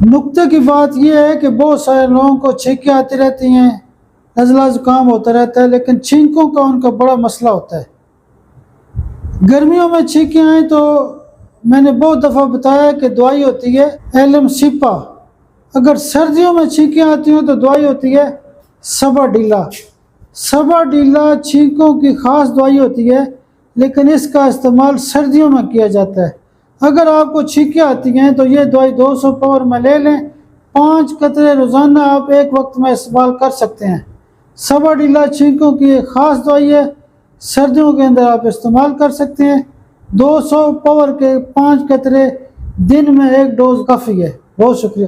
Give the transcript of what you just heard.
नुक्ते की बात यह है कि बहुत सारे लोगों को छींकें आती रहती हैं, नज़ला ज़ुकाम होता रहता है, लेकिन छींकों का उनका बड़ा मसला होता है। गर्मियों में छींकें आएँ तो मैंने बहुत दफ़ा बताया कि दवाई होती है एलम सिपा। अगर सर्दियों में छींकें आती हों तो दवाई होती है सबाडीला। सबाडीला छींकों की ख़ास दवाई होती है, लेकिन इसका इस्तेमाल सर्दियों में किया जाता है। अगर आपको छींकें आती हैं तो ये दवाई 200 पावर में ले लें। 5 कतरे रोज़ाना आप एक वक्त में इस्तेमाल कर सकते हैं। सबाडीला छींकों की एक ख़ास दवाई है, सर्दियों के अंदर आप इस्तेमाल कर सकते हैं। 200 पावर के 5 कतरे दिन में एक डोज काफ़ी है। बहुत शुक्रिया।